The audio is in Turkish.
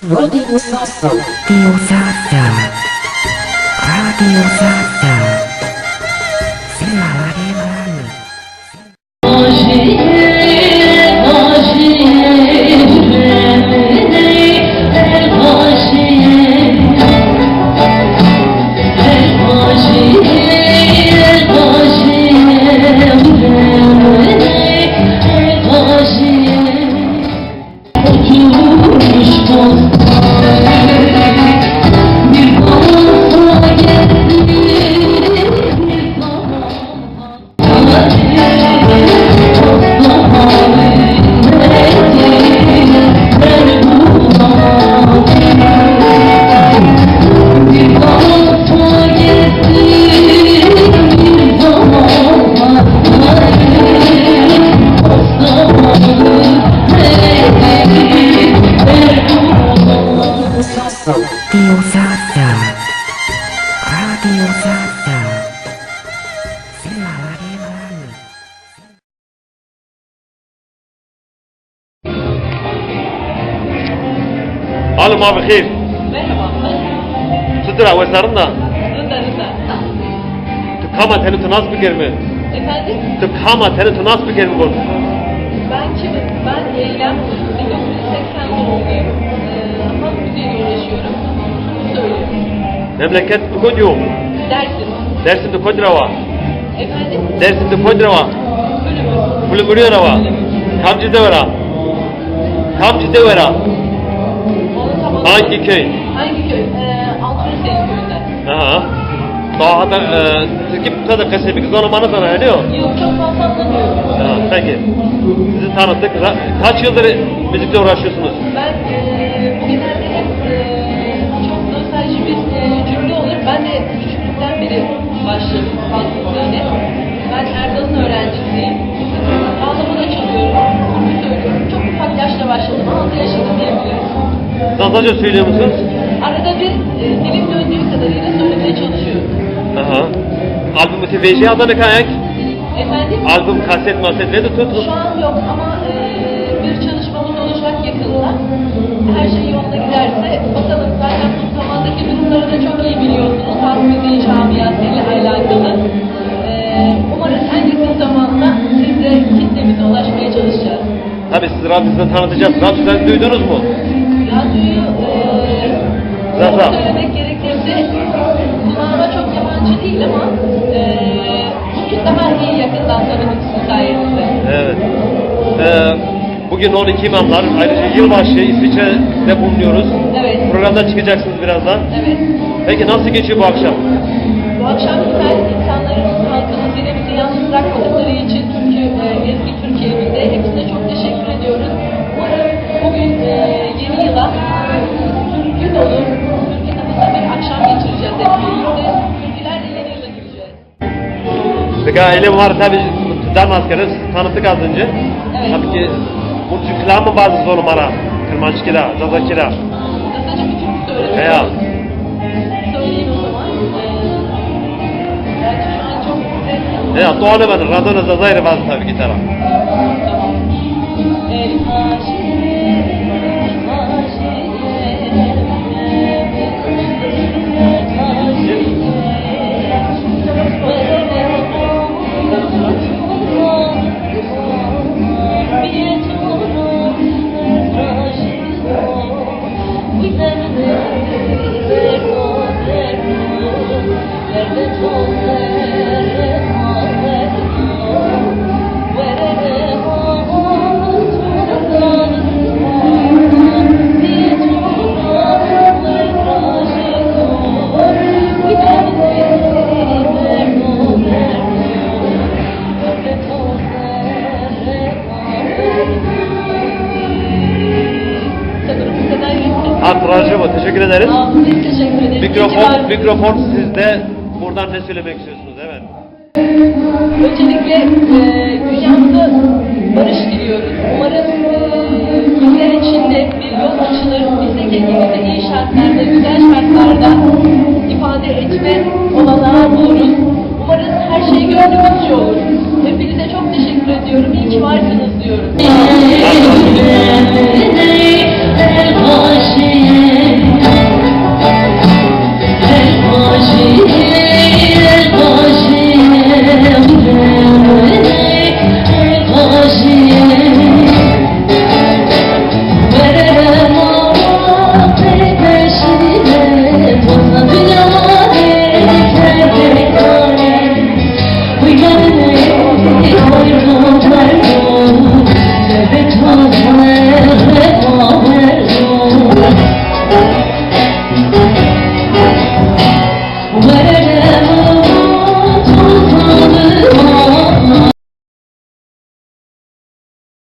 Radio Sasa. Radio Sasa. Radio Sasa. Selamat Radio Sasa. Radio Sasa. Selamat Alım abi خير Merhaba. سترة وسرنا Rıza. تبخامة تلو تناس بكرمي Efendim? تبخامة تلو تناس بكرمي قول Ben kimim? Ben Eylem. 1980 doğumluyum. Halk müziğiyle uğraşıyorum. Söylüyorum. memleket تكون يوم Dersim. dersin تكون روا Efendim? dersin تكون روا Bölümü. كل مريو روا كم جزء ورا كم جزء ورا Onu tam hangi köy Hangi köy? Altınseyin köyünde. aha daha da sizki tadı kasabı kız onu bana sana ediyor Yok çok fazla anlamıyorum. peki sizi tanıttık kaç yıldır müzikle uğraşıyorsunuz Ben bu genelde hep çok nostalji bir cümle olur. Ben de küçüklükten beri başladım halk müziğine. Ben Erdal'ın öğrencisiyim. Ağlamada çalıyorum, türkü söylüyorum. Çok ufak yaşta başladım, 6 yaşında diyebiliriz. Zazaca söylüyor musunuz Arada bir dilim döndüğü kadarıyla söylemeye çalışıyorum. aha albüm motiveci adını kayak Efendim? albüm kaset maset ne de tut Şu an yok ama bir çalışmamız olacak yakında. Her şey yolunda giderse bakalım, zaten bu zamandaki durumları da çok iyi biliyorsunuz. Halk müziği camiasıyla alakalı. Umarız en yakın zamanda siz de kitlemize ulaşmaya çalışacağız. tabi siz radyodan tanıtacağız radyodan duydunuz mu Radyoyu Zaza. söylemek gerekirse kulağıma çok yabancı değil ama daha iyi yakından tanıdık sizin sayenizde. evet bugün 12 imamlar ayrıca yılbaşı İsviçre'de bulunuyoruz Evet. programda çıkacaksınız birazdan Evet. peki nasıl geçiyor bu akşam Bu akşam güzel, insanlarımız, halkımız yine bizi yalnız bırakmadıkları için Ezgi Türkiye'mizde hepsine çok teşekkür ediyoruz. Umarım bugün yeni yıla türkü dolu, türkü kafasında bir akşam geçireceğiz hep birlikte. Türkülerle yeni yıla gireceğiz. peki elim var tabi tutar maskara tanıttık az önce Evet. tabii ki Burcu Kıla mı bazı zor numara Kırmanç Kira, Zaza Kira Kısaca bir türkü söylemek veya söyleyeyim o zaman. Gerçi şu an çok ses veya doğru benim radona Zaza'yla bazı tabi gitara Tamam. El Antrajı bu teşekkür ederiz Biz teşekkür ederiz. mikrofon sizde buradan ne söylemek istiyorsunuz evet Öncelikle dünyamıza barış diliyoruz. Umarım bizler için de bir yol açılır. Biz de kendimizi iyi şartlarda, güzel şartlarda ifade etme olanağı buluruz. Umarız her şey gönlümüzce olur. Hepinize çok teşekkür ediyorum. İyi ki varsınız diyorum. Müzik